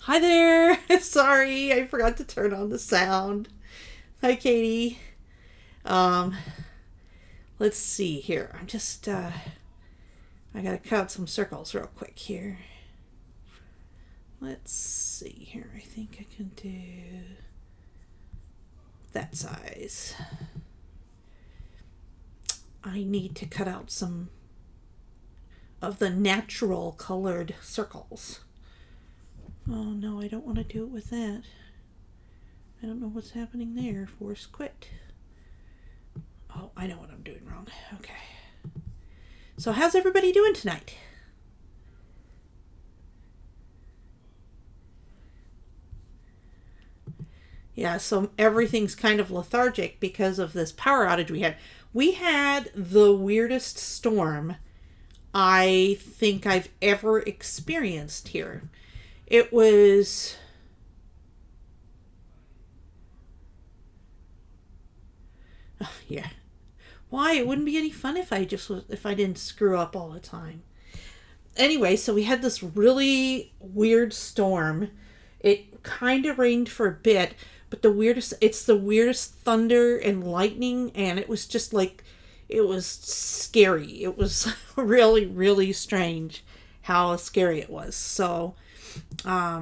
Hi there. Sorry, I forgot to turn on the sound. Hi, Katie. Um, let's see here. I'm just, I gotta cut out some circles real quick here. Let's see here. I think I can do that size. I need to cut out some of the natural colored circles. Oh no, I don't want to do it with that. I don't know what's happening there. Force quit. Oh, I know what I'm doing wrong. Okay. So how's everybody doing tonight? Yeah, so everything's kind of lethargic because of this power outage we had. We had the weirdest storm I think I've ever experienced here. It was... Oh, yeah. Why? It wouldn't be any fun if I didn't screw up all the time. Anyway, so we had this really weird storm. It kind of rained for a bit, but it's the weirdest thunder and lightning, and it was just like, it was scary. It was really, really strange how scary it was. So, I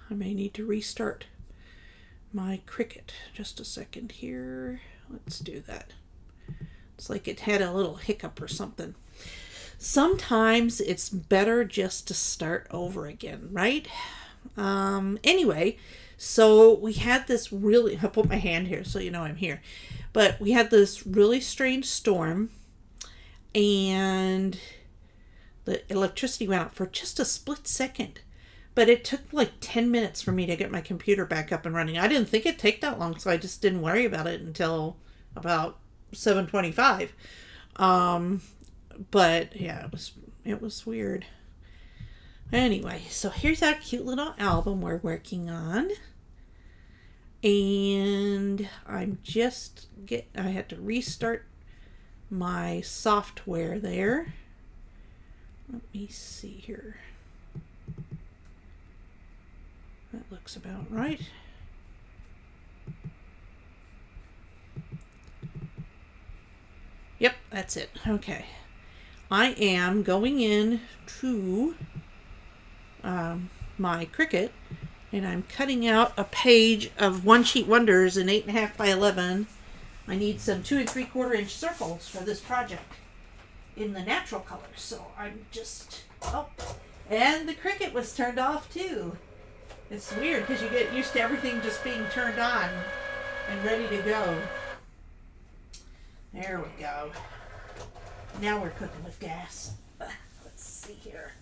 may need to restart my Cricut. Just a second here. Let's do that. It's like it had a little hiccup or something. Sometimes it's better just to start over again, right? Anyway, so we had this really, I'll put my hand here so you know I'm here. But we had this really strange storm, and the electricity went out for just a split second. But it took like 10 minutes for me to get my computer back up and running. I didn't think it'd take that long, so I just didn't worry about it until about 7:25. But yeah, it was weird. Anyway, so here's that cute little album we're working on. And I had to restart my software there. Let me see here. That looks about right. Yep, that's it. Okay. I am going in to my Cricut, and I'm cutting out a page of One Sheet Wonders in 8.5 by 11. I need some 2 3/4 inch circles for this project in the natural colors. So I'm just, and the Cricut was turned off too. It's weird because you get used to everything just being turned on and ready to go. There we go. Now we're cooking with gas. Let's see here.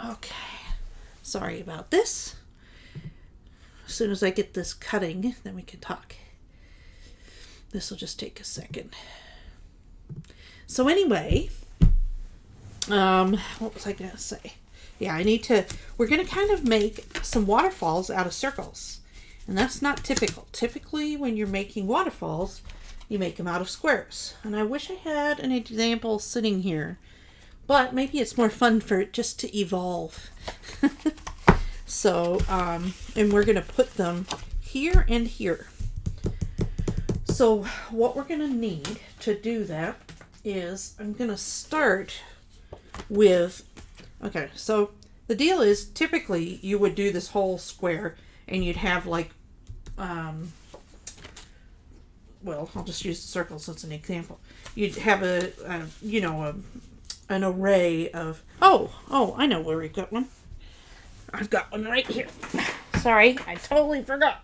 Okay. Sorry about this. As soon as I get this cutting, then we can talk. This will just take a second. So anyway, what was I going to say? Yeah, we're going to kind of make some waterfalls out of circles. And that's not typical. Typically, when you're making waterfalls, you make them out of squares. And I wish I had an example sitting here. But maybe it's more fun for it just to evolve. So, and we're going to put them here and here. So what we're going to need to do that is I'm going to start with, okay, so the deal is typically you would do this whole square and you'd have like, well, I'll just use the circles as an example. You'd have an array of, oh, I know where we've got one. I've got one right here. Sorry, I totally forgot.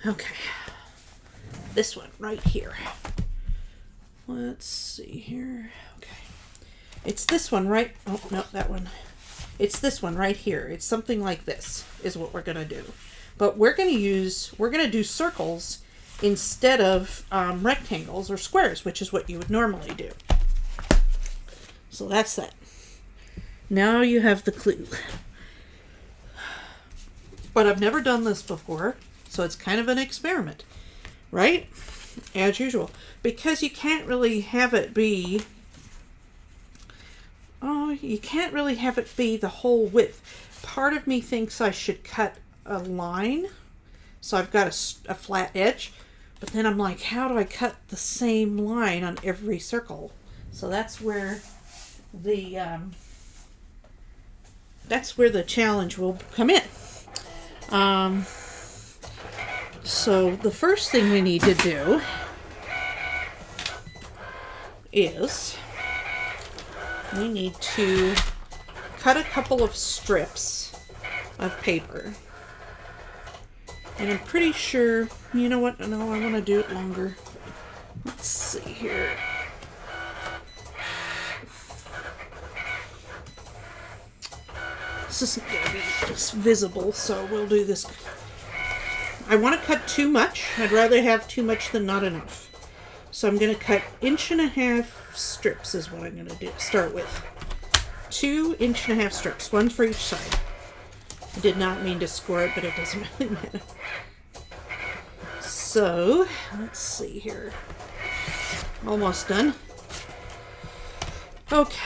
Okay. This one right here. Let's see here. Okay. It's this one right... Oh, no, that one. It's this one right here. It's something like this is what we're going to do. But we're going to do circles instead of rectangles or squares, which is what you would normally do. So that's that. Now you have the clue. But I've never done this before, so it's kind of an experiment, right? As usual. Because you can't really have it be Oh, you can't really have it be the whole width. Part of me thinks I should cut a line, so I've got a flat edge, but then I'm like, how do I cut the same line on every circle? So that's where the challenge will come in. So the first thing we need to do is we need to cut a couple of strips of paper. And I'm pretty sure, you know what, no, I want to do it longer. Let's see here. This isn't going to be just visible, so we'll do this. I want to cut too much. I'd rather have too much than not enough. So I'm going to cut 1.5 inch strips is what I'm going to start with. 2 1.5 inch strips, one for each side. I did not mean to score it, but it doesn't really matter. So, let's see here. Almost done. Okay.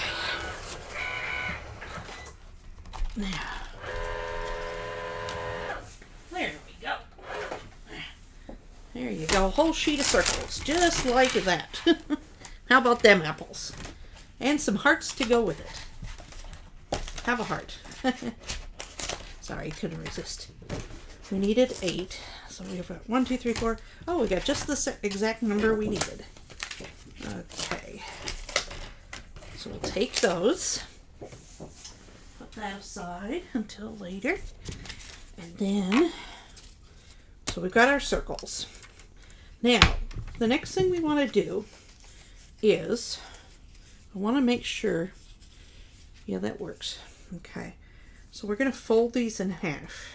Now, there we go. There you go, a whole sheet of circles, just like that. How about them apples? And some hearts to go with it. Have a heart. Sorry, couldn't resist. We needed 8, so we have 1, 2, 3, 4. Oh, we got just the exact number we needed. Okay. So we'll take those. That aside until later. And then, so we've got our circles. Now, the next thing we want to do is, I want to make sure, yeah, that works. Okay. So we're going to fold these in half.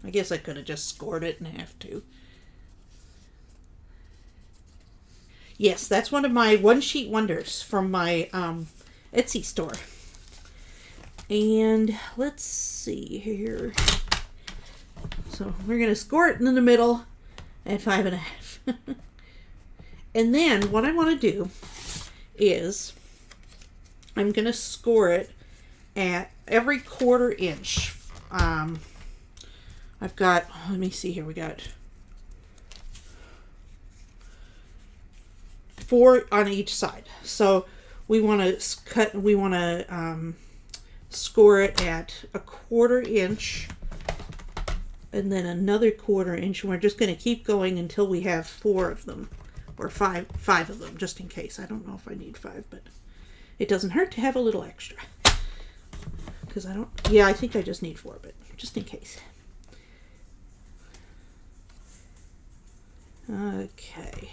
I guess I could have just scored it in half too. Yes, that's one of my one sheet wonders from my Etsy store. And let's see here. So we're going to score it in the middle at 5.5. And then what I want to do is I'm going to score it at every 1/4 inch. I've got, let me see here, we got 4 on each side. So we want to score it at a 1/4 inch and then another 1/4 inch. And we're just going to keep going until we have 4 of them or five of them, just in case. I don't know if I need 5, but it doesn't hurt to have a little extra. Because I think I just need 4, but just in case. Okay.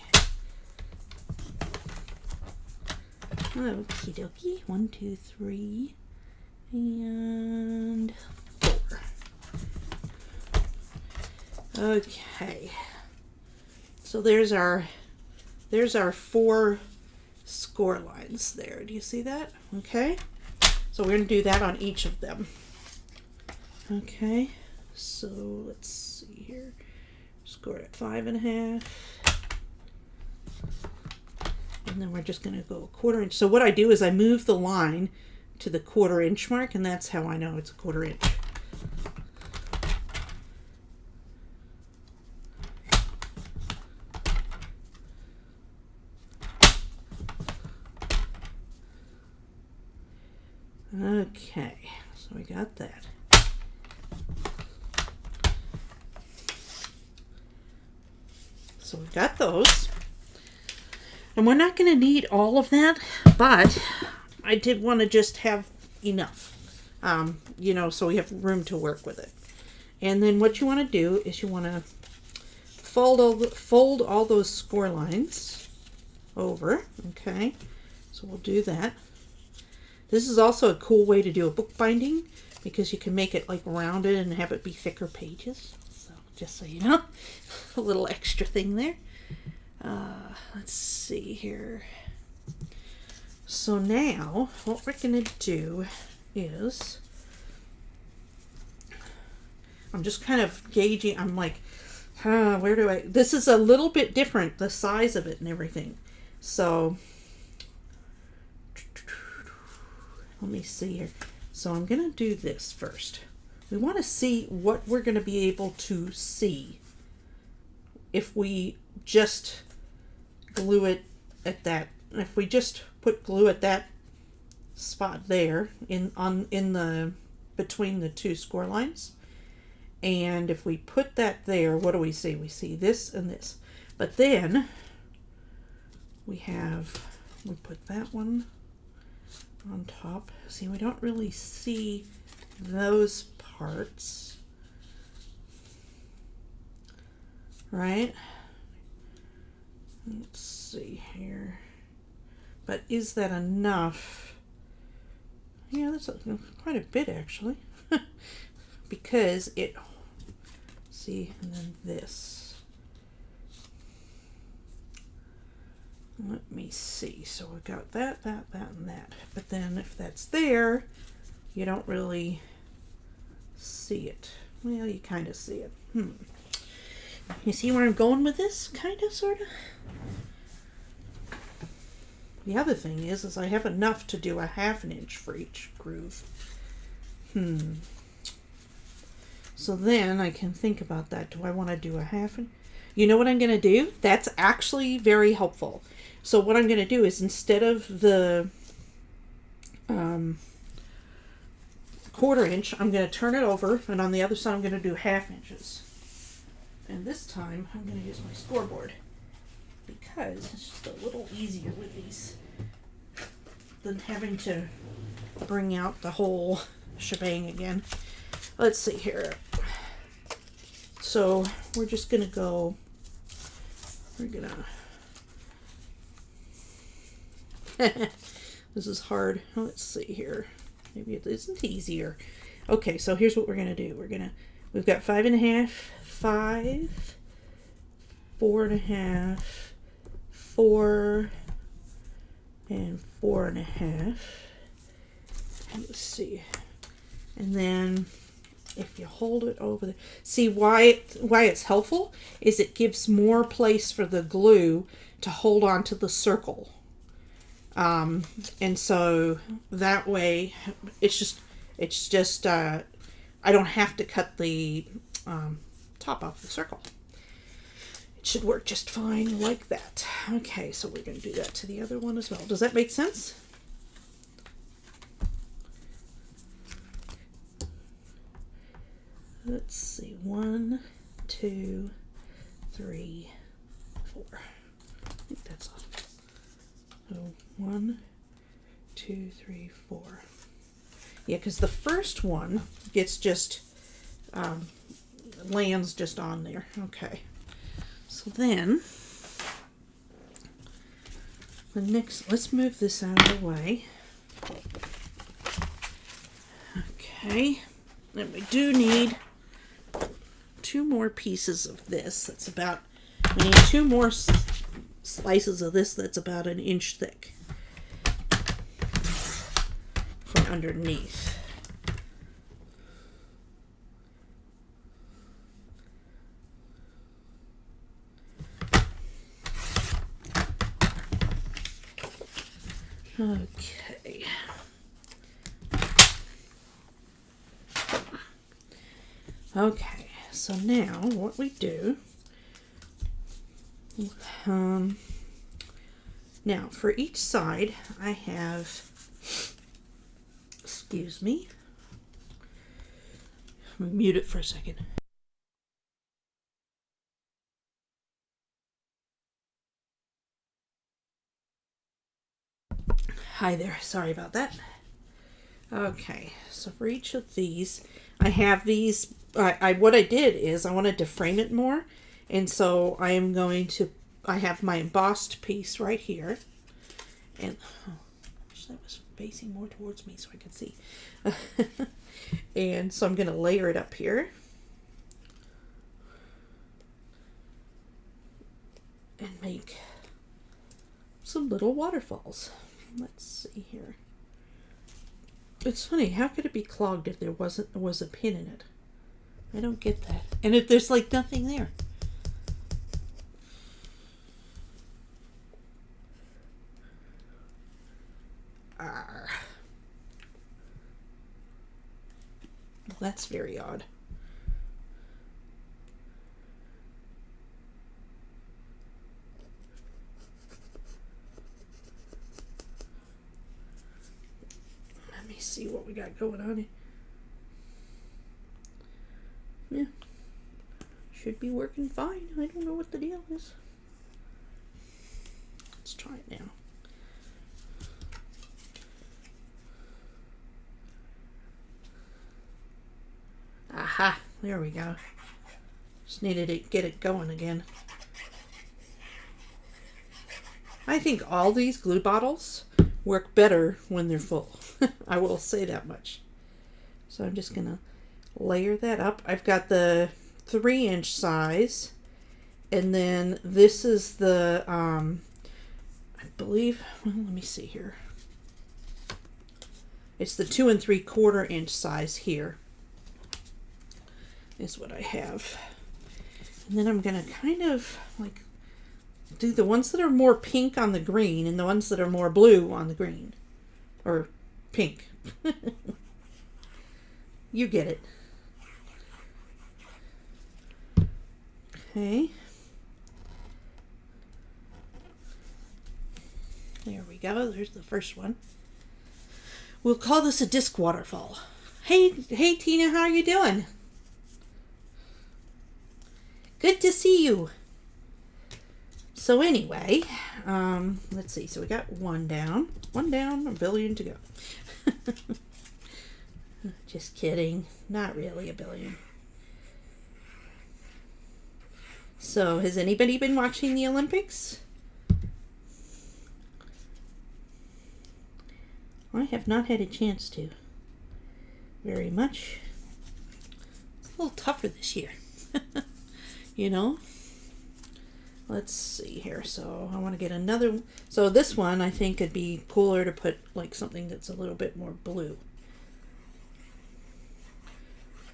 Okie dokie. 1, 2, 3, and 4. Okay. So there's our 4 score lines there. Do you see that? Okay. So we're going to do that on each of them. Okay. So let's see here. Score at 5.5. And then we're just going to go a 1/4 inch. So what I do is I move the line to the 1/4 inch mark, and that's how I know it's a 1/4 inch. Okay, so we got that. So we've got those. And we're not going to need all of that, but I did want to just have enough, so we have room to work with it. And then what you want to do is you want to fold all those score lines over. Okay, so we'll do that. This is also a cool way to do a bookbinding because you can make it like rounded and have it be thicker pages. So just so you know, a little extra thing there. Let's see here. So now what we're going to do is I'm just kind of gauging. I'm like, where do I, this is a little bit different, the size of it and everything. So let me see here. So I'm going to do this first. We want to see what we're going to be able to see if we just glue it at that. If we just put glue at that spot there in the between the two score lines, and if we put that there, what do we see? We see this and this. But then we put that one on top. See, we don't really see those parts, right? Let's see here. But is that enough? Yeah, that's quite a bit actually. Because it, see, and then this. Let me see. So we've got that, and that. But then if that's there, you don't really see it. Well, you kind of see it. You see where I'm going with this? Kind of, sort of. The other thing is I have enough to do a 1/2 inch for each groove. So then I can think about that. Do I want to do a 1/2 inch? You know what I'm going to do? That's actually very helpful. So what I'm going to do is, instead of the 1/4 inch, I'm going to turn it over, and on the other side I'm going to do 1/2 inches. And this time I'm going to use my scoreboard, because it's just a little easier with these than having to bring out the whole shebang again. Let's see here. So we're just going to go, this is hard. Let's see here. Maybe it isn't easier. Okay, so here's what we're going to do. We've got 5.5, 5, 4.5, 4, and 4.5. Let's see. And then if you hold it over there, see why it's helpful is it gives more place for the glue to hold on to the circle. And so that way it's just I don't have to cut the top off the circle. It should work just fine like that. Okay, so we're going to do that to the other one as well. Does that make sense? Let's see. 1, 2, 3, 4. I think that's all. So 1, 2, 3, 4. Yeah, because the first one gets just lands just on there. Okay. So then the next, let's move this out of the way. Okay. And we do need 2 more pieces of this. We need 2 more slices of this that's about 1 inch thick from underneath. Okay. Okay, so now what we do, now for each side I have, excuse me, let me mute it for a second. Hi there, sorry about that. Okay, so for each of these, I have these, what I did is I wanted to frame it more, and so I have my embossed piece right here, and I wish that was facing more towards me so I could see. And so I'm going to layer it up here. And make some little waterfalls. Let's see here. It's funny, how could it be clogged if there was a pin in it? I don't get that. And if there's like nothing there. Well, that's very odd. Let me see what we got going on here. Yeah. Should be working fine. I don't know what the deal is. Let's try it now. Aha, there we go. Just needed to get it going again. I think all these glue bottles work better when they're full. I will say that much. So I'm just going to layer that up. I've got the 3-inch size, and then this is the, I believe, well, let me see here. It's the 2 3/4 inch size here. Is what I have. And then I'm going to kind of like do the ones that are more pink on the green and the ones that are more blue on the green. Or pink. You get it. Okay. There we go. There's the first one. We'll call this a disc waterfall. Hey Tina, how are you doing? Good to see you. So anyway, let's see. So we got one down, a billion to go. Just kidding. Not really a billion. So has anybody been watching the Olympics? I have not had a chance to. Very much. It's a little tougher this year. You know, let's see here. So I want to get another. So this one, I think it'd be cooler to put like something that's a little bit more blue.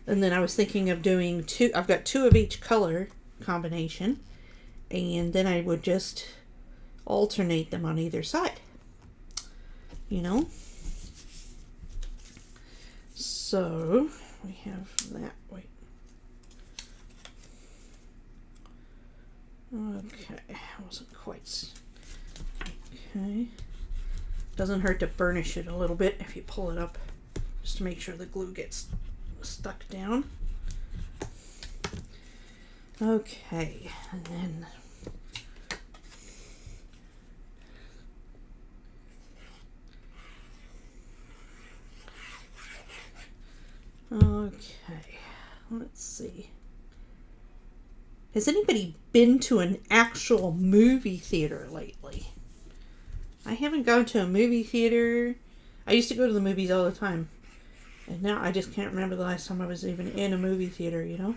And then I was thinking of doing two. I've got 2 of each color combination, and then I would just alternate them on either side. You know. So we have that. Wait. Okay, wasn't quite. Okay. Doesn't hurt to burnish it a little bit if you pull it up, just to make sure the glue gets stuck down. Okay, and then okay, let's see. Has anybody been to an actual movie theater lately? I haven't gone to a movie theater. I used to go to the movies all the time. And now I just can't remember the last time I was even in a movie theater, you know?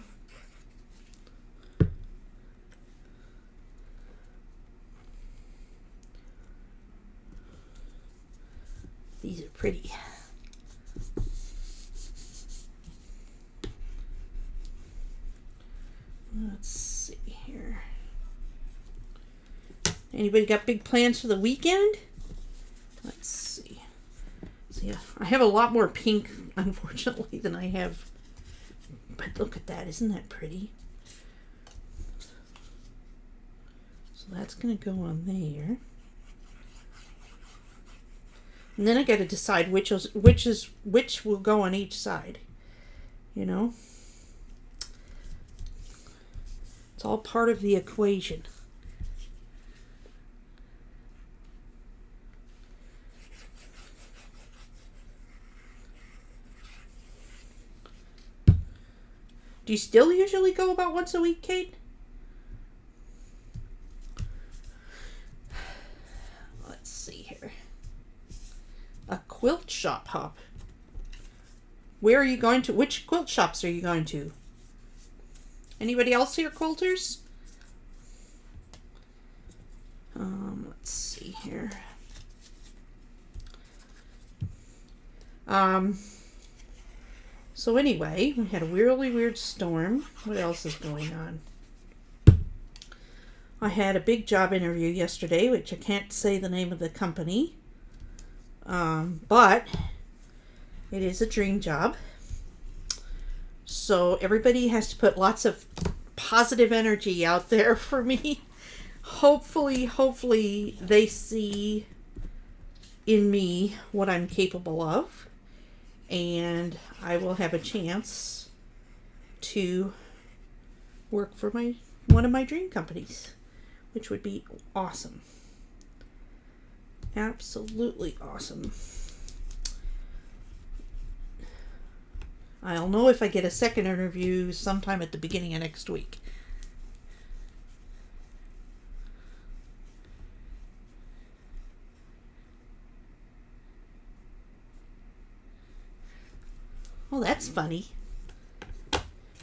These are pretty. Let's see here. Anybody got big plans for the weekend? Let's see. So yeah, I have a lot more pink, unfortunately, than I have. But look at that. Isn't that pretty? So that's going to go on there. And then I got to decide which will go on each side. You know? It's all part of the equation. Do you still usually go about once a week, Kate? Let's see here. A quilt shop hop. Where are you going to? Which quilt shops are you going to? Anybody else here quilters? Let's see here. So anyway, we had a really weird storm. What else is going on? I had a big job interview yesterday, which I can't say the name of the company. But it is a dream job. So everybody has to put lots of positive energy out there for me. Hopefully they see in me what I'm capable of, and I will have a chance to work for one of my dream companies, which would be awesome. Absolutely awesome. I'll know if I get a second interview sometime at the beginning of next week. Oh, that's funny.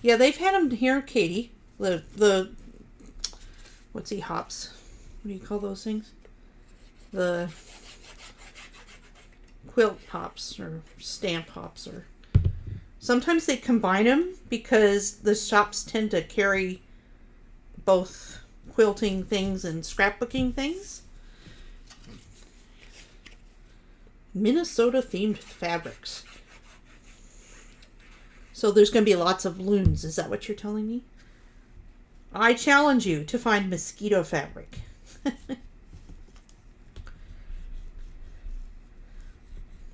Yeah, they've had them here, Katie. The what's he, hops? What do you call those things? The quilt hops or stamp hops, or sometimes they combine them because the shops tend to carry both quilting things and scrapbooking things. Minnesota themed fabrics. So there's going to be lots of loons. Is that what you're telling me? I challenge you to find mosquito fabric.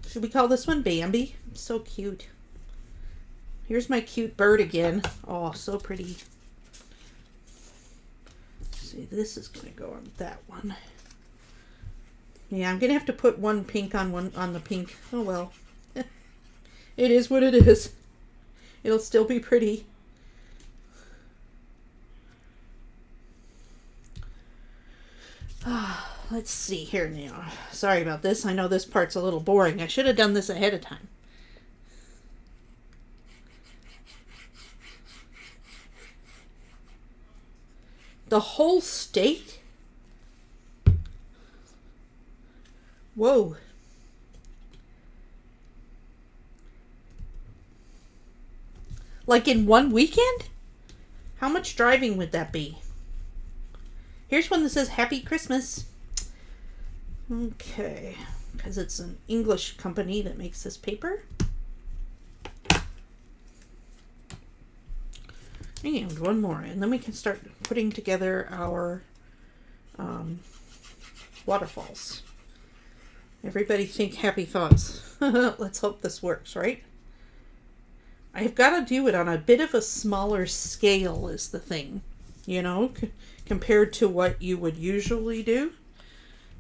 Should we call this one Bambi? So cute. Here's my cute bird again. Oh, so pretty. Let's see, this is going to go on that one. Yeah, I'm going to have to put one pink on the pink. Oh well. It is what it is. It'll still be pretty. Let's see here now. Sorry about this. I know this part's a little boring. I should have done this ahead of time. The whole state? Whoa. Like in one weekend? How much driving would that be? Here's one that says Happy Christmas. Okay, because it's an English company that makes this paper. And one more, and then we can start putting together our waterfalls. Everybody think happy thoughts. Let's hope this works, right? I've got to do it on a bit of a smaller scale is the thing, you know, compared to what you would usually do,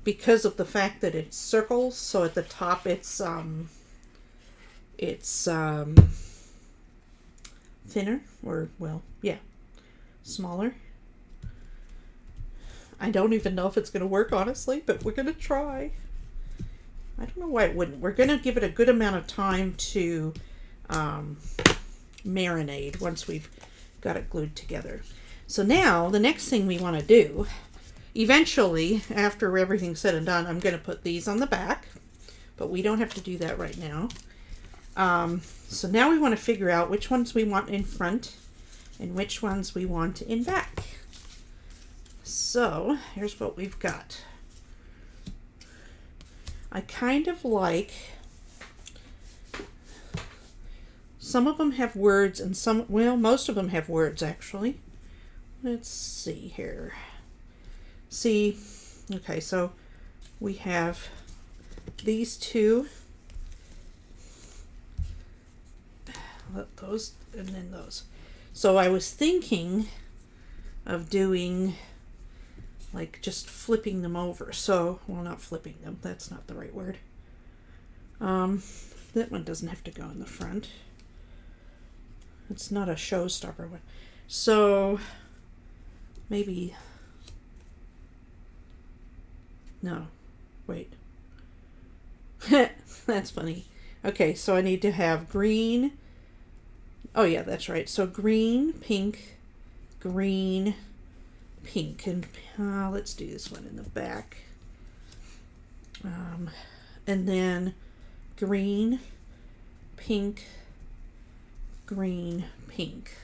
because of the fact that it's circles. So at the top it's thinner, or well, yeah, smaller. I don't even know if it's going to work, honestly, but we're going to try. I don't know why it wouldn't. We're going to give it a good amount of time to marinate once we've got it glued together. So now the next thing we want to do, eventually, after everything's said and done, I'm going to put these on the back, but we don't have to do that right now. So now we want to figure out which ones we want in front and which ones we want in back. So here's what we've got. I kind of like, some of them have words and some, well, most of them have words actually. Let's see here. See, okay, so we have these two, those, and then those. So I was thinking of doing like just flipping them over. So, well, not flipping them, that's not the right word. That one doesn't have to go in the front. It's not a showstopper one. So maybe, no, wait. That's funny. Okay, so I need to have green. Oh yeah, that's right. So green, pink, green, pink, and let's do this one in the back. And then green, pink, green, pink.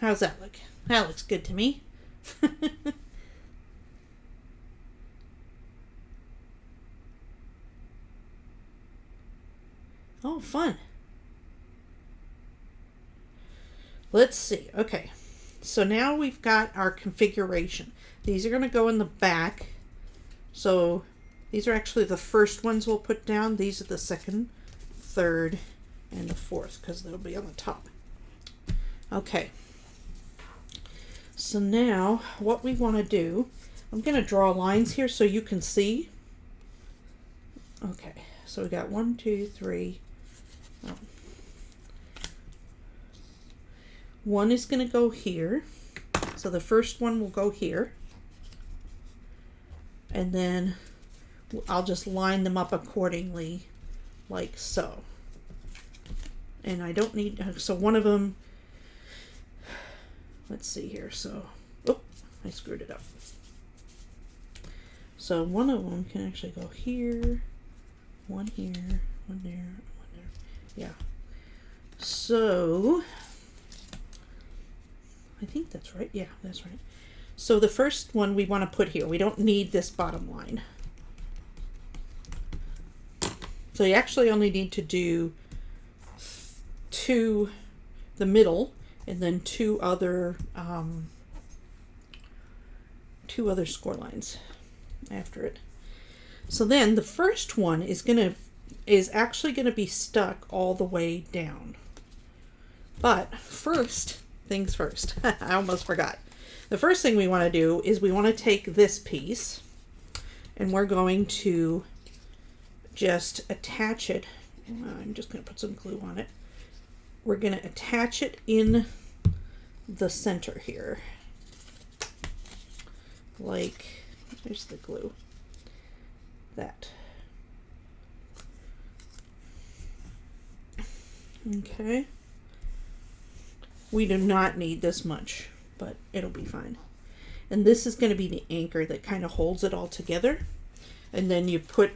How's that look? That looks good to me. Oh, fun. let's see. Okay, so now we've got our configuration. These are going to go in the back. So these are actually the first ones we'll put down. These are the second, third, and the fourth, because they'll be on the top. Okay. So now what we want to do, I'm going to draw lines here so you can see. Okay, so we got 1, 2, 3. Oh. One is going to go here. So the first one will go here. And then I'll just line them up accordingly, like so. And I don't need, so one of them, let's see here. So, oh, I screwed it up. So one of them can actually go here, one here, one there, one there. Yeah. So I think that's right. Yeah, that's right. So the first one we want to put here. We don't need this bottom line. So you actually only need to do the middle, and then two other score lines after it. So then the first one is actually gonna be stuck all the way down. But first things first, I almost forgot. The first thing we want to do is we want to take this piece and we're going to just attach it. I'm just going to put some glue on it. We're going to attach it in the center here. Like, there's the glue. That. Okay. We do not need this much, but it'll be fine. And this is going to be the anchor that kind of holds it all together. And then you put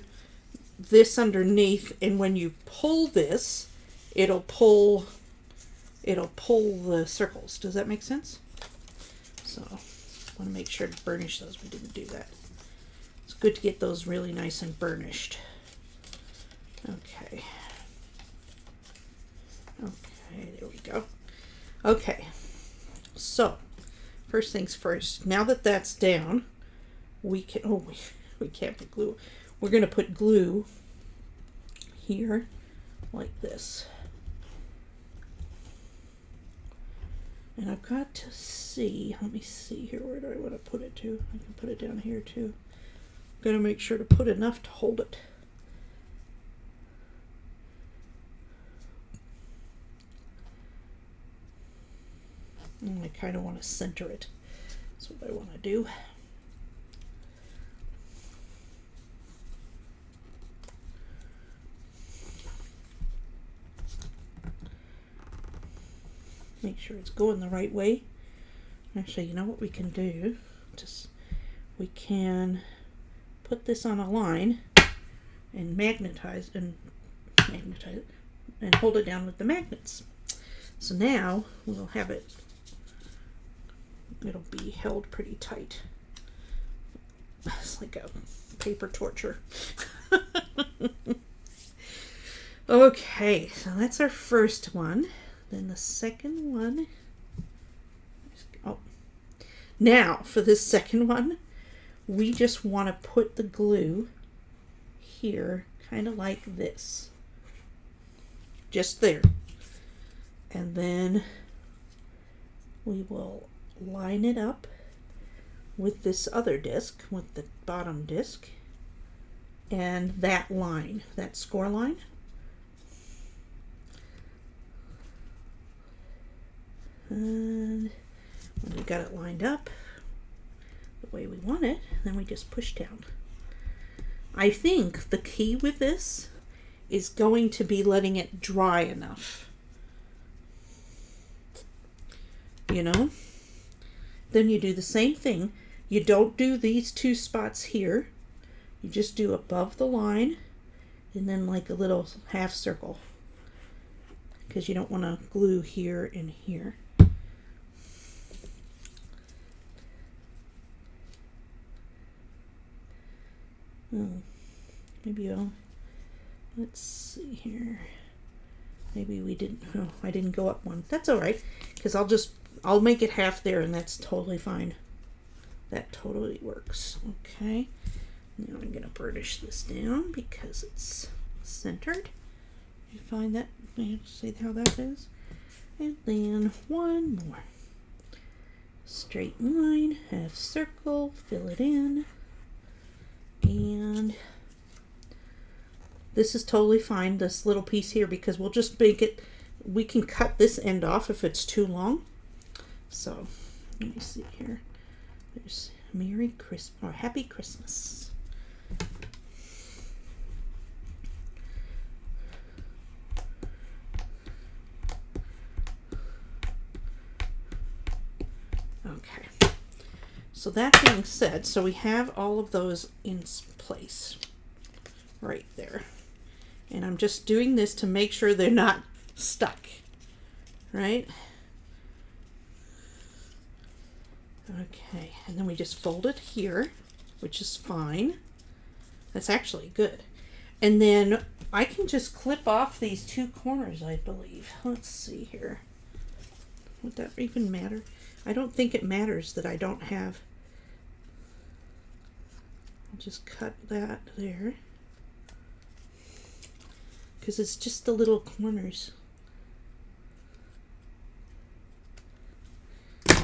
this underneath, and when you pull this, it'll pull the circles. Does that make sense? So I want to make sure to burnish those. We didn't do that. It's good to get those really nice and burnished. Okay. Okay, there we go. Okay, so first things first. Now that that's down, we can, we can't put glue. We're going to put glue here like this. And I've got to see, let me see here, where do I want to put it to? I can put it down here too. I'm going to make sure to put enough to hold it. And I kind of want to center it. That's what I want to do. Make sure it's going the right way. Actually, you know what we can do? We can put this on a line and magnetize it and hold it down with the magnets. So now we'll have it. It'll be held pretty tight. It's like a paper torture. Okay, so that's our first one. Then the second one. Oh, now for this second one, we just want to put the glue here, kind of like this. Just there. And then we will line it up with this other disc, with the bottom disc, and that line, that score line. And when we got it lined up the way we want it, then we just push down. I think the key with this is going to be letting it dry enough. You know? Then you do the same thing. You don't do these two spots here. You just do above the line and then like a little half circle, because you don't want to glue here and here. Oh, maybe let's see here. Maybe we didn't, oh, I didn't go up one. That's all right, because I'll make it half there, and that's totally fine. That totally works. Okay. Now I'm going to burnish this down because it's centered. You find that? See how that is? And then one more. Straight line, half circle, fill it in. And this is totally fine, this little piece here, because we'll just make it, we can cut this end off if it's too long. So, let me see here. There's Merry Christmas, or Happy Christmas. Okay. So that being said, so we have all of those in place right there. And I'm just doing this to make sure they're not stuck, right? Okay, and then we just fold it here, which is fine. That's actually good. And then I can just clip off these two corners, I believe. Let's see here. Would that even matter? I don't think it matters that I don't have. I'll just cut that there, because it's just the little corners.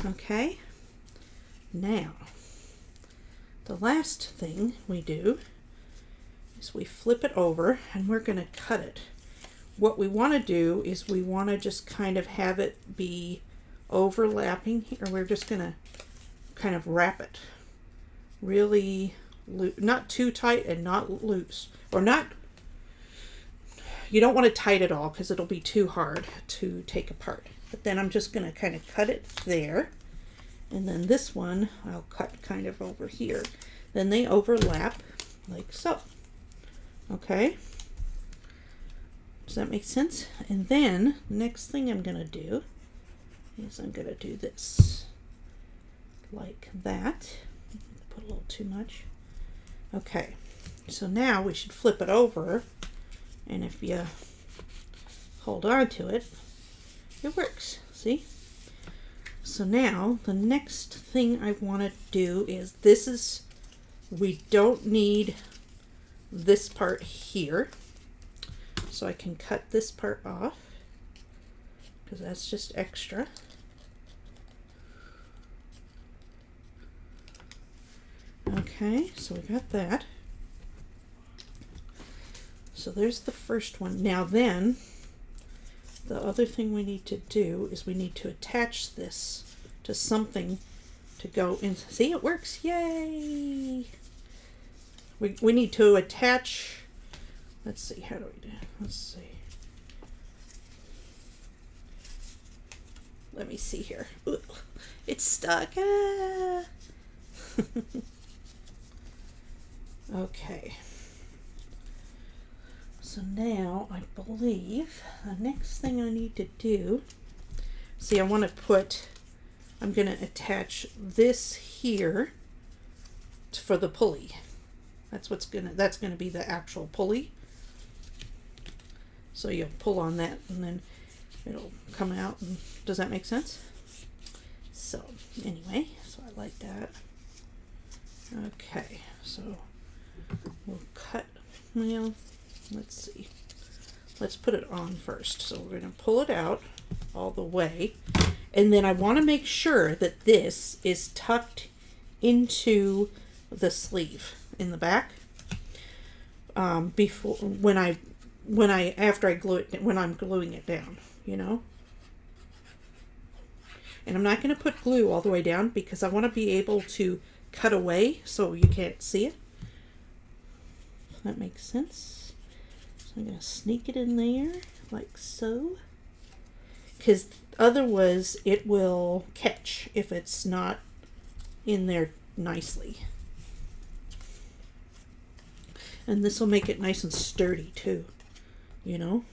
Okay. Now, the last thing we do is we flip it over and we're going to cut it. What we want to do is we want to just kind of have it be overlapping here. We're just going to kind of wrap it really loose, not too tight and not loose, or not, you don't want to tight it all because it'll be too hard to take apart. But then I'm just going to kind of cut it there. And then this one I'll cut kind of over here. Then they overlap like so. Okay. Does that make sense? And then next thing I'm going to do is I'm going to do this like that. Put a little too much. Okay. So now we should flip it over. And if you hold on to it, it works. See? So now the next thing I want to do is we don't need this part here. So I can cut this part off because that's just extra. Okay, so we got that. So there's the first one. Now then, the other thing we need to do is we need to attach this to something to go in. See, it works. Yay! We need to attach, let's see, how do we do? Let's see. Let me see here. Ooh, it's stuck. Ah. Okay. So now I believe the next thing I need to do, see, I want to put, I'm going to attach this here for the pulley. That's going to be the actual pulley. So you'll pull on that and then it'll come out. And does that make sense? So anyway, so I like that. Okay, so we'll cut, well, let's see. Let's put it on first. So we're going to pull it out all the way. And then I want to make sure that this is tucked into the sleeve in the back. Before, after I glue it, when I'm gluing it down, you know. And I'm not going to put glue all the way down because I want to be able to cut away so you can't see it. If that makes sense. I'm going to sneak it in there like so, because otherwise it will catch if it's not in there nicely. And this will make it nice and sturdy too, you know.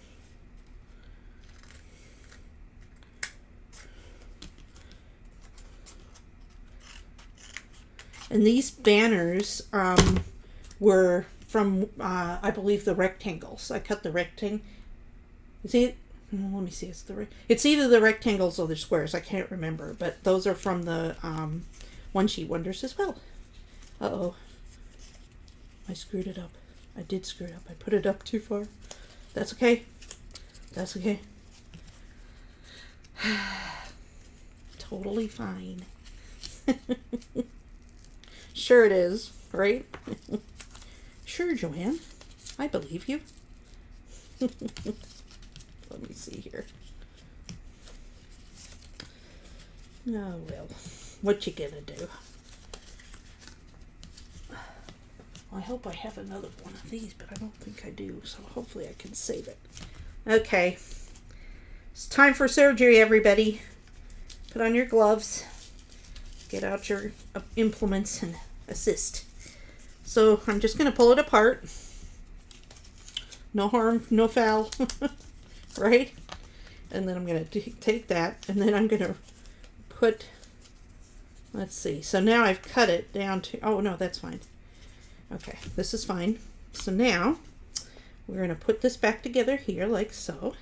And these banners were from, I believe, the rectangles. I cut the rectangle. See, Let me see. It's either the rectangles or the squares. I can't remember, but those are from the One Sheet Wonders as well. Uh-oh. I screwed it up. I did screw it up. I put it up too far. That's okay. That's okay. Totally fine. Sure it is, right? Sure, Joanne. I believe you. Let me see here. Oh, well. What you gonna do? I hope I have another one of these, but I don't think I do, so hopefully I can save it. Okay. It's time for surgery, everybody. Put on your gloves. Get out your implements and assist. So I'm just going to pull it apart. No harm, no foul. Right? And then I'm going to take that, and then I'm going to put, let's see. So now I've cut it down to, oh no, that's fine. Okay, this is fine. So now we're going to put this back together here like so.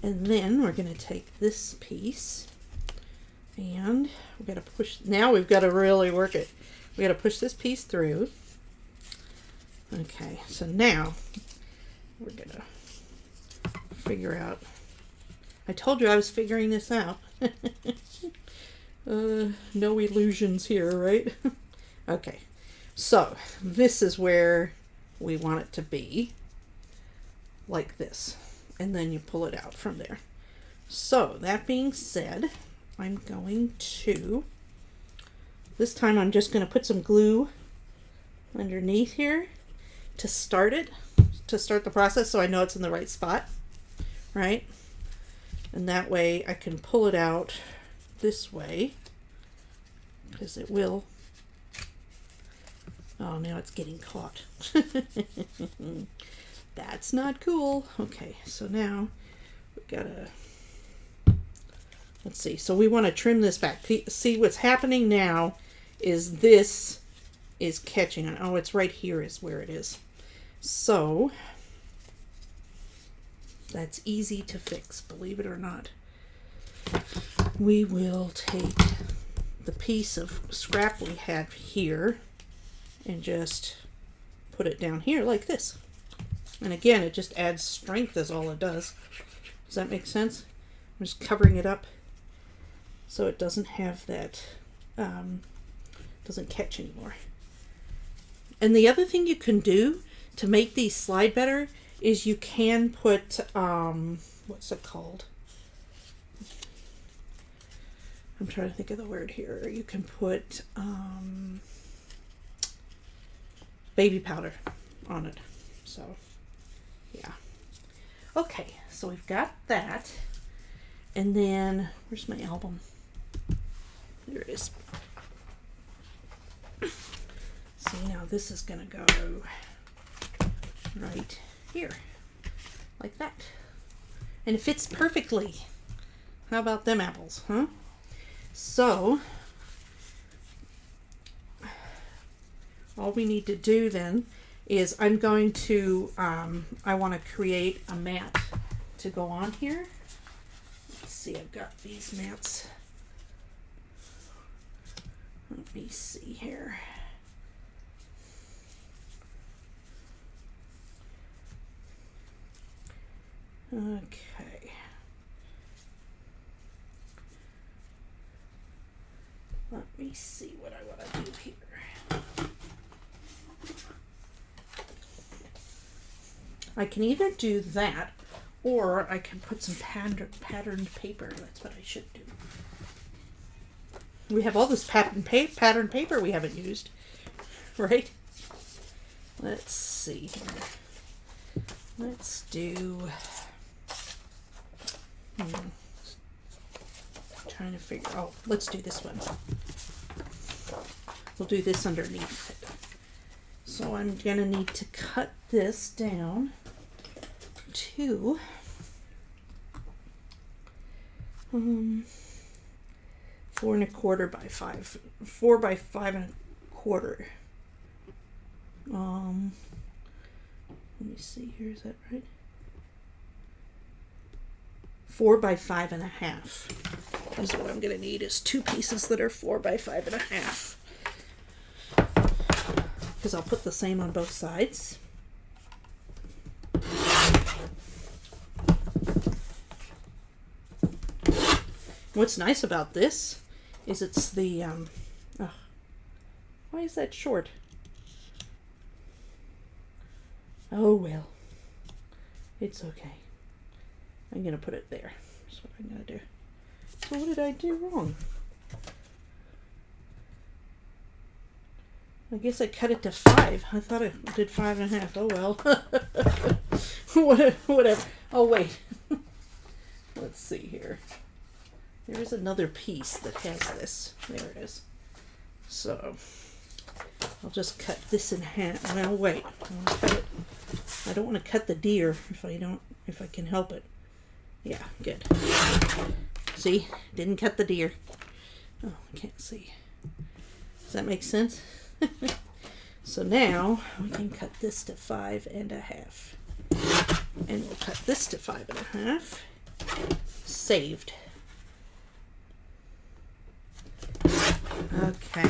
And then we're going to take this piece and we're going to push, now we've got to really work it. We got to push this piece through. Okay, so now we're going to figure out, I told you I was figuring this out. No illusions here, right? Okay, so this is where we want it to be, like this. And then you pull it out from there. So that being said, I'm going to, this time I'm just going to put some glue underneath here to start it, to start the process so I know it's in the right spot, right? And that way I can pull it out this way, because it will, oh, now it's getting caught. That's not cool. Okay, so now we've got to, let's see. So we want to trim this back. See what's happening now is this is catching on. Oh, it's right here is where it is. So that's easy to fix, believe it or not. We will take the piece of scrap we have here and just put it down here like this. And again, it just adds strength is all it does. Does that make sense? I'm just covering it up so it doesn't have that, doesn't catch anymore. And the other thing you can do to make these slide better is you can put, what's it called? I'm trying to think of the word here. You can put baby powder on it. So, yeah. Okay, so we've got that. And then, where's my album? There it is. See, now this is going to go right here. Like that. And it fits perfectly. How about them apples, huh? So, all we need to do then is I'm going to, I want to create a mat to go on here. Let's see, I've got these mats. Let me see here. Okay. Let me see what I want to do here. I can either do that, or I can put some patterned paper. That's what I should do. We have all this patterned paper we haven't used, right? Let's see here. Let's do. Trying to figure. Oh, let's do this one. We'll do this underneath it. So I'm gonna need to cut this down to 4 1/4 by 5, 4 by 5 1/4. Let me see here, is that right? 4 by 5.5 is what I'm gonna need, is 2 pieces that are 4 by 5.5. Because I'll put the same on both sides. What's nice about this is it's the, oh, why is that short? Oh well, it's okay. I'm gonna put it there. That's what I'm gonna do. So what did I do wrong? I guess I cut it to 5. I thought I did 5.5. Oh well. Whatever. Oh wait. Let's see here. There is another piece that has this. There it is. So I'll just cut this in half. Well, wait. I'll cut it. I don't want to cut the deer if I can help it. Yeah, good. See? Didn't cut the deer. Oh, I can't see. Does that make sense? So now we can cut this to 5.5. And we'll cut this to 5.5. Saved. Okay.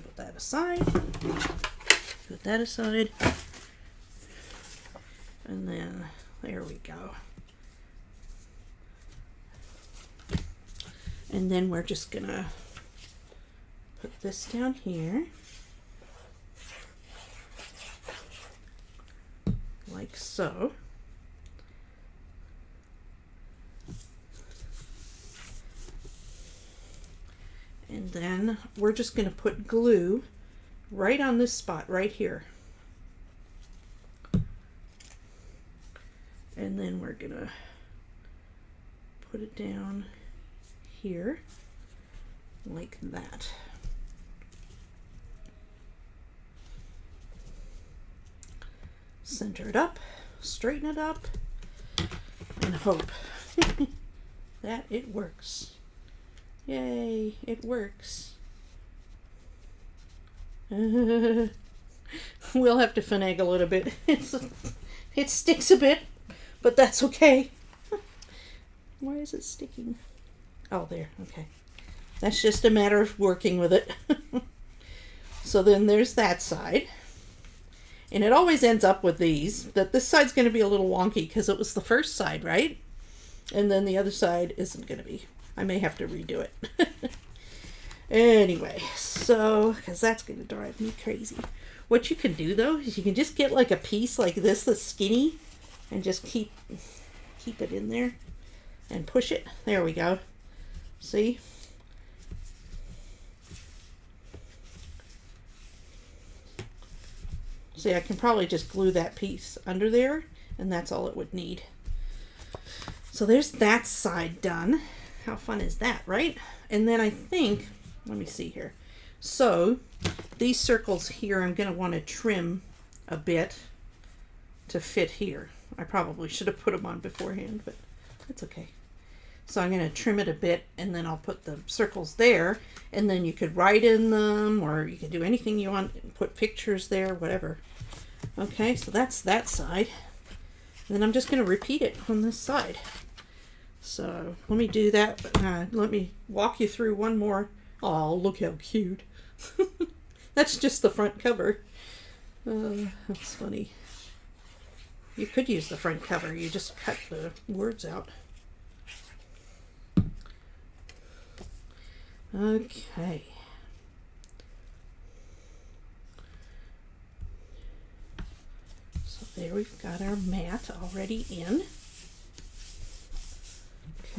Put that aside. Put that aside. And then there we go. And then we're just gonna put this down here. Like so. And then we're just going to put glue right on this spot right here. And then we're going to put it down here like that. Center it up, straighten it up, and hope that it works. Yay, it works. We'll have to finagle it a bit. It sticks a bit, but that's okay. Why is it sticking? Oh, there, okay. That's just a matter of working with it. So then there's that side. And it always ends up with these, that this side's going to be a little wonky because it was the first side, right? And then the other side isn't going to be. I may have to redo it. Anyway, so, because that's going to drive me crazy. What you can do, though, is you can just get like a piece like this that's skinny and just keep it in there and push it. There we go. See? See, I can probably just glue that piece under there, and that's all it would need. So there's that side done. How fun is that, right? And then I think, let me see here. So these circles here, I'm going to want to trim a bit to fit here. I probably should have put them on beforehand, but it's okay. So I'm going to trim it a bit, and then I'll put the circles there, and then you could write in them, or you can do anything you want, put pictures there, whatever. Okay, so that's that side. And then I'm just going to repeat it on this side. So let me do that. Let me walk you through one more. Oh, look how cute. That's just the front cover. That's funny. You could use the front cover. You just cut the words out. Okay. So there we've got our mat already in.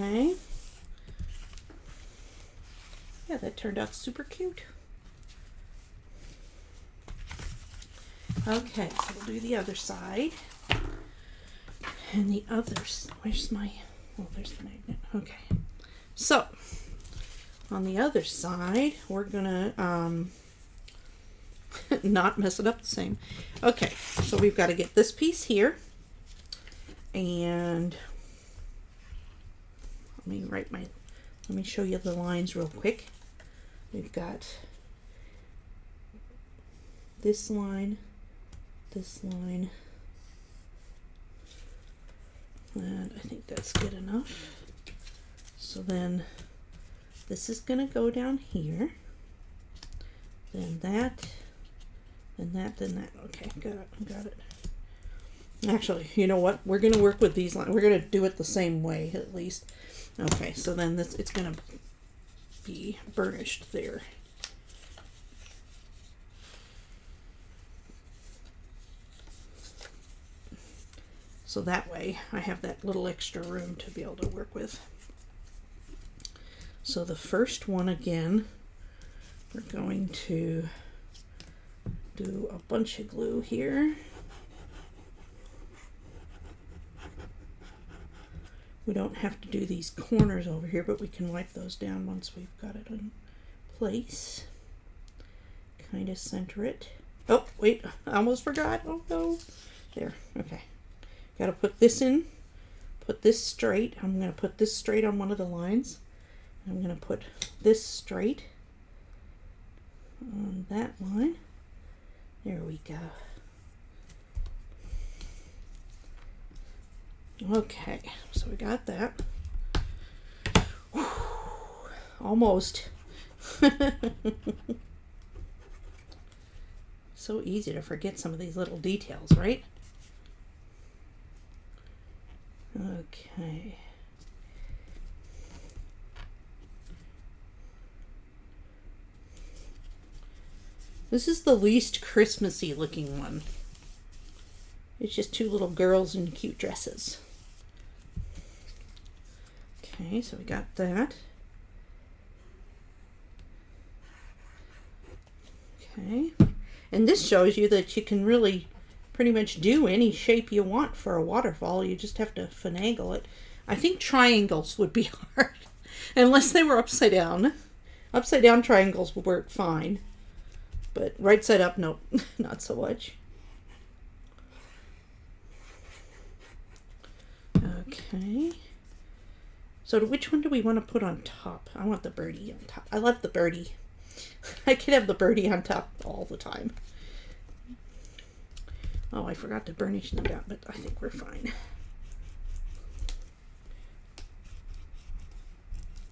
Okay. Yeah, that turned out super cute. Okay, so we'll do the other side. And the others, where's my, oh, there's the magnet. Okay. So, on the other side, we're gonna not mess it up the same. Okay, so we've got to get this piece here. And let me show you the lines real quick. we've got this line, and I think that's good enough. So then this is going to go down here, then that, then that, then that. Okay, got it. Actually, you know what? We're going to work with these lines. We're going to do it the same way, at least. Okay, so then this, it's going to be burnished there. So that way I have that little extra room to be able to work with. So the first one, again, we're going to do a bunch of glue here. We don't have to do these corners over here, but we can wipe those down once we've got it in place. Kind of center it. Oh, wait, I almost forgot. Oh no. There, okay. Got to put this in, put this straight. I'm going to put this straight on one of the lines. I'm going to put this straight on that line. There we go. Okay, so we got that. Whew, almost. So easy to forget some of these little details, right? Okay. This is the least Christmassy looking one. It's just two little girls in cute dresses. Okay, so we got that. Okay. And this shows you that you can really pretty much do any shape you want for a waterfall. You just have to finagle it. I think triangles would be hard, unless they were upside down. Upside down triangles will work fine, but right side up, nope, not so much. Okay. So which one do we want to put on top? I want the birdie on top. I love the birdie. I could have the birdie on top all the time. Oh, I forgot to burnish them down, but I think we're fine.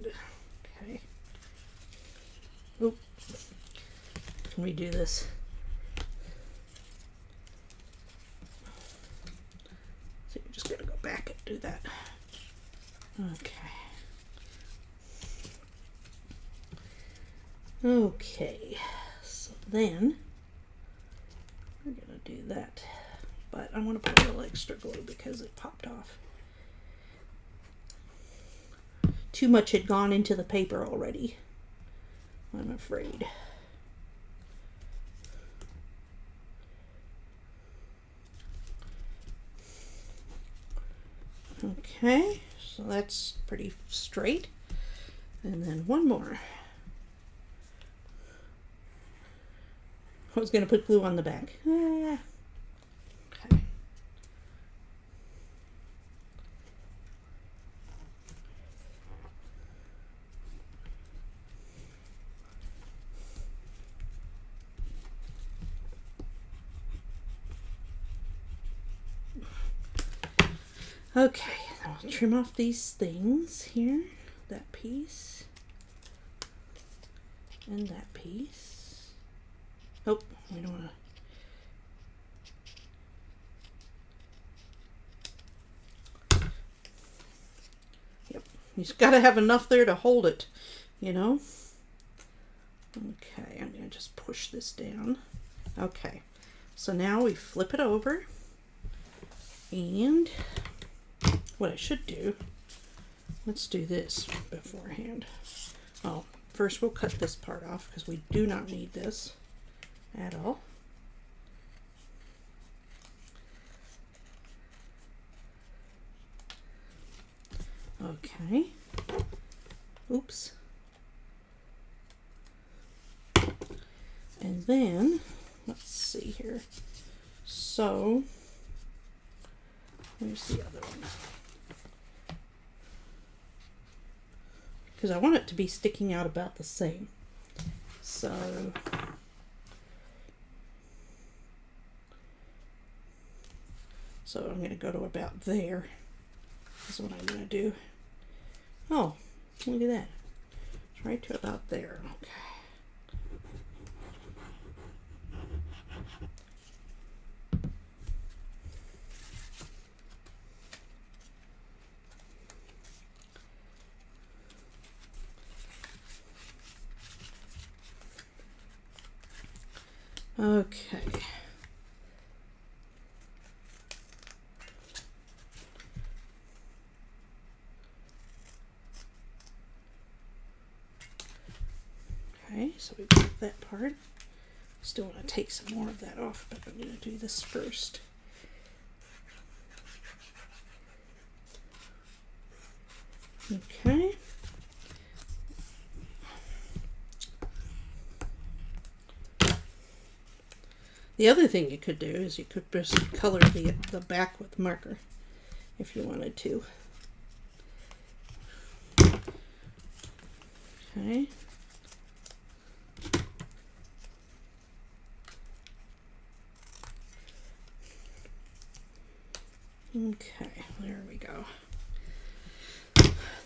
Okay. Oop. Can we do this? So you're just gonna go back and do that. Okay. Okay. So then we're gonna do that, but I want to put a little extra glue because it popped off. Too much had gone into the paper already, I'm afraid. Okay, so that's pretty straight. And then one more. I was going to put glue on the back. Okay. Okay, I'll trim off these things here. That piece. And that piece. Oh, we don't want to. Yep, you just got to have enough there to hold it, you know. Okay, I'm going to just push this down. Okay, so now we flip it over. And what I should do, let's do this beforehand. Oh, first we'll cut this part off because we do not need this at all. Okay. Oops. And then, let's see here. So, where's the other one? Because I want it to be sticking out about the same. So I'm going to go to about there. That's what I'm going to do. Oh, look at that. It's right to about there. Okay. Okay. Okay, so we've got that part. Still want to take some more of that off, but I'm going to do this first. Okay. The other thing you could do is you could just color the back with marker if you wanted to. Okay. Okay, there we go.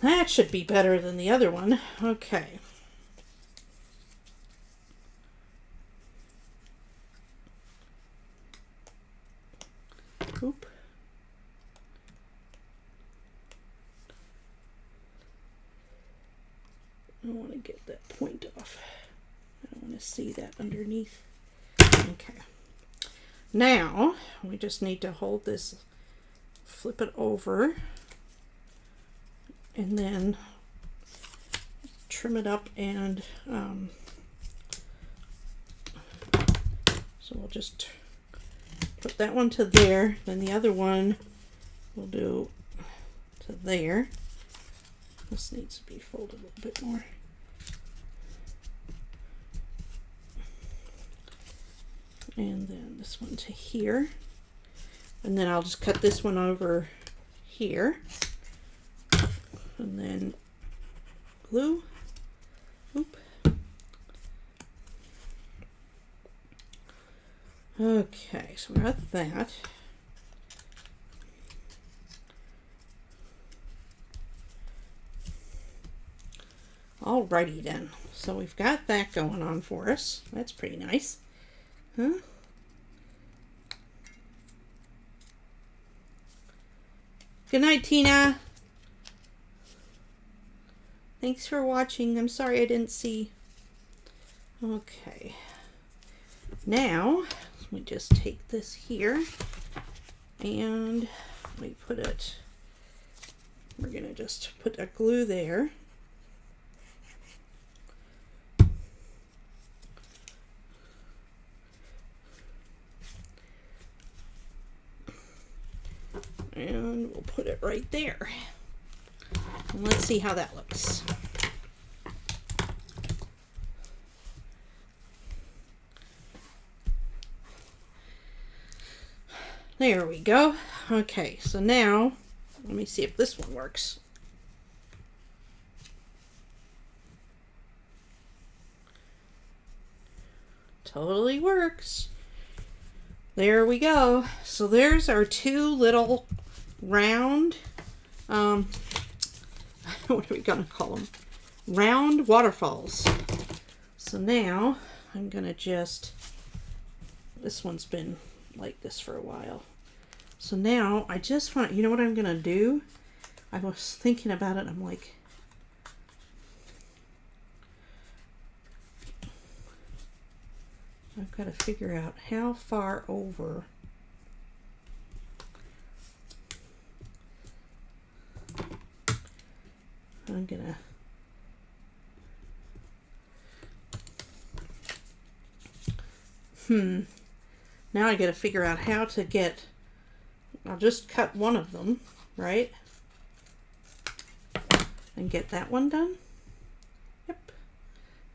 That should be better than the other one. Okay. Oop. I want to get that point off. I don't want to see that underneath. Okay. Now, we just need to hold this, flip it over, and then trim it up, and so we'll just put that one to there, then the other one we'll do to there. This needs to be folded a little bit more. And then this one to here. And then I'll just cut this one over here. And then glue. Oop. Okay, so we got that. Alrighty then. So we've got that going on for us. That's pretty nice. Huh? Good night, Tina. Thanks for watching. I'm sorry I didn't see. Okay. Now, we just take this here and we put it, we're going to just put a glue there. And we'll put it right there. And let's see how that looks. There we go. Okay, so now let me see if this one works. Totally works. There we go. So there's our two little round, what are we gonna call them? Round waterfalls. So now I'm gonna just, this one's been like this for a while. So now I just want, you know what I'm gonna do? I was thinking about it, I'm like, I've got to figure out how far over I'm gonna now I got to figure out how to get, I'll just cut one of them, right? And get that one done. Yep.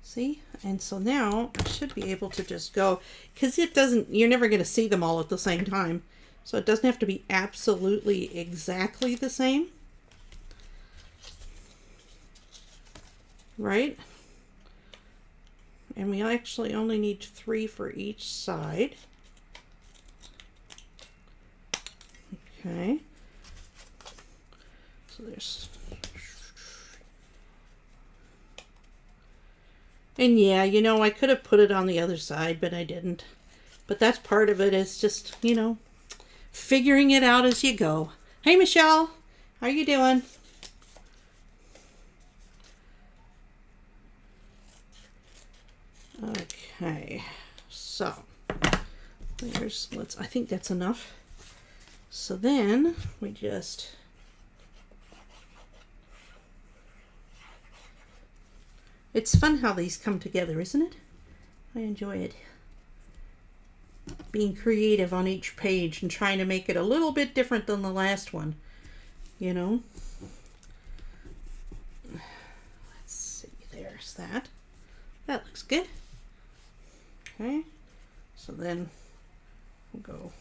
See? And so now I should be able to just go, because it doesn't, you're never going to see them all at the same time. So it doesn't have to be absolutely exactly the same. Right? And we actually only need 3 for each side. Okay. So there's... And yeah, you know, I could have put it on the other side, but I didn't. But that's part of it, is just, you know, figuring it out as you go. Hey, Michelle, how you doing? Okay, so there's, I think that's enough. So then we just it's fun how these come together, isn't it? I enjoy it. Being creative on each page and trying to make it a little bit different than the last one, you know. Let's see, there's that. That looks good. Okay, so then we'll go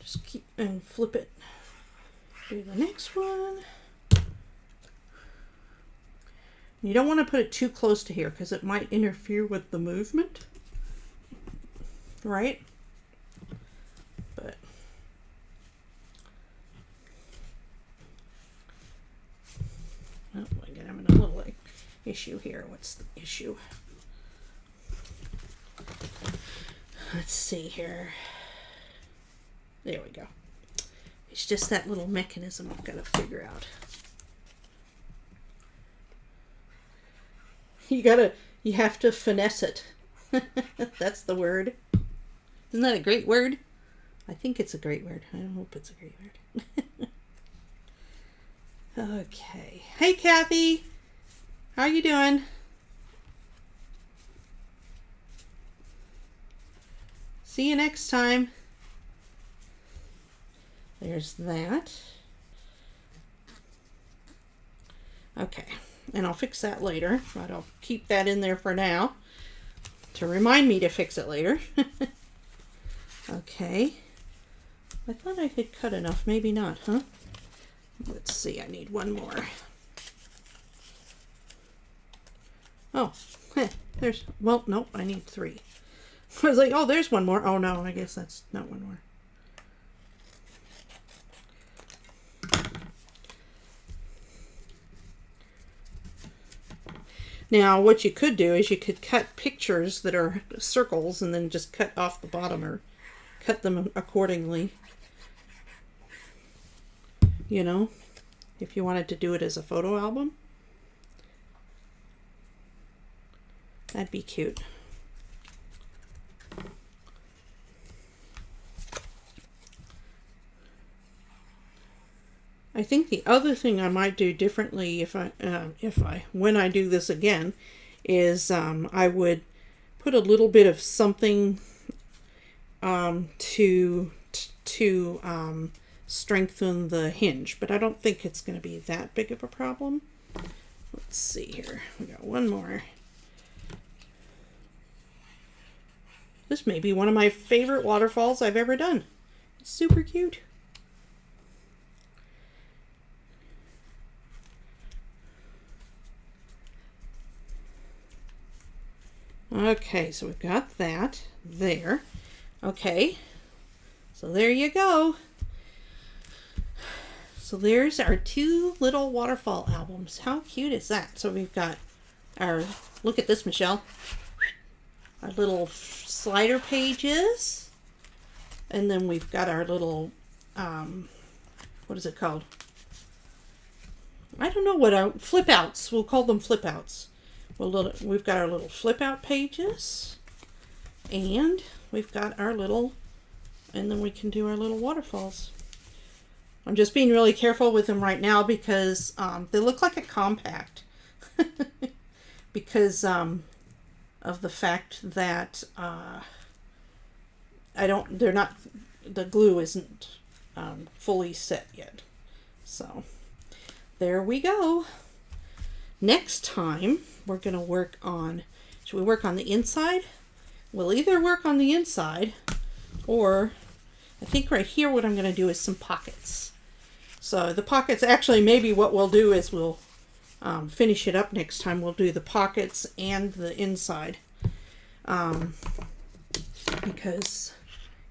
just keep and flip it. Do the next one. You don't want to put it too close to here because it might interfere with the movement, right? But oh my God, I'm in a little issue here. What's the issue? Let's see here. There we go. It's just that little mechanism I've got to figure out. You have to finesse it. That's the word. Isn't that a great word? I think it's a great word. I hope it's a great word. Okay. Hey, Kathy. How you doing? See you next time. There's that. Okay, and I'll fix that later, but I'll keep that in there for now to remind me to fix it later. Okay, I thought I had cut enough, maybe not, huh? Let's see, I need one more. Oh, there's, well, nope, I need 3. I was like, oh, there's one more. Oh no, I guess that's not one more. Now, what you could do is you could cut pictures that are circles and then just cut off the bottom or cut them accordingly. You know, if you wanted to do it as a photo album. That'd be cute. I think the other thing I might do differently when I do this again is I would put a little bit of something to strengthen the hinge, but I don't think it's going to be that big of a problem. Let's see here. We got one more. This may be one of my favorite waterfalls I've ever done. It's super cute. Okay, so we've got that there. Okay, so there you go. So there's our 2 little waterfall albums. How cute is that? So we've got our, look at this, Michelle, our little slider pages. And then we've got our little, what is it called? I don't know what our flip outs. We'll call them flip outs. We've got our little flip out pages, and we've got our little, and then we can do our little waterfalls. I'm just being really careful with them right now because they look like a compact because of the fact that the glue isn't fully set yet. So there we go. Next time we're going to work on, should we work on the inside? We'll either work on the inside, or I think right here what I'm going to do is some pockets. So the pockets, actually maybe what we'll do is we'll finish it up next time. We'll do the pockets and the inside. Because,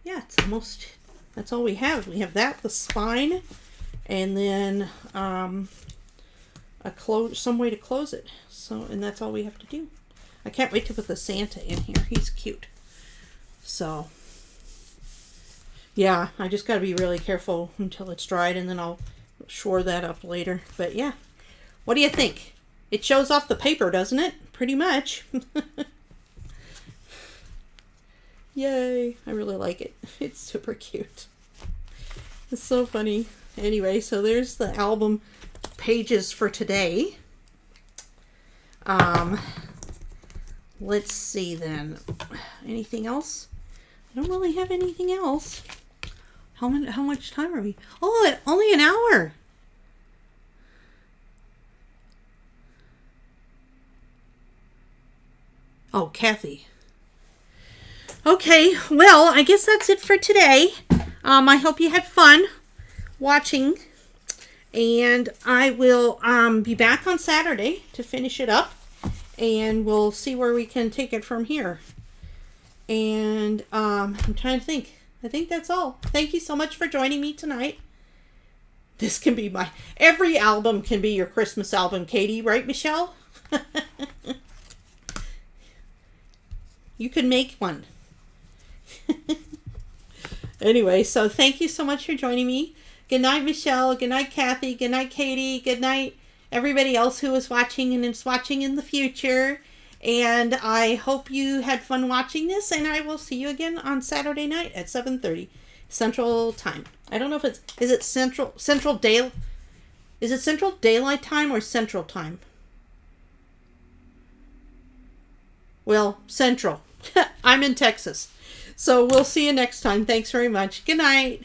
yeah, it's almost, that's all we have. We have that, the spine, and then some way to close it. So, and that's all we have to do. I can't wait to put the Santa in here. He's cute. So, yeah, I just got to be really careful until it's dried, and then I'll shore that up later. But yeah, what do you think? It shows off the paper, doesn't it? Pretty much. Yay, I really like it. It's super cute. It's so funny. Anyway, so there's the album pages for today. Let's see then. Anything else? I don't really have anything else. How much time are we? Oh, only an hour. Oh, Kathy. Okay, well, I guess that's it for today. I hope you had fun watching. And I will be back on Saturday to finish it up. And we'll see where we can take it from here. And I'm trying to think. I think that's all. Thank you so much for joining me tonight. This can be every album can be your Christmas album, Katie, right, Michelle? You can make one. Anyway, so thank you so much for joining me. Good night, Michelle. Good night, Kathy. Good night, Katie. Good night, everybody else who is watching and is watching in the future. And I hope you had fun watching this, and I will see you again on Saturday night at 7:30 Central Time. I don't know if is it Central Daylight Time or Central Time? Well, Central. I'm in Texas. So we'll see you next time. Thanks very much. Good night.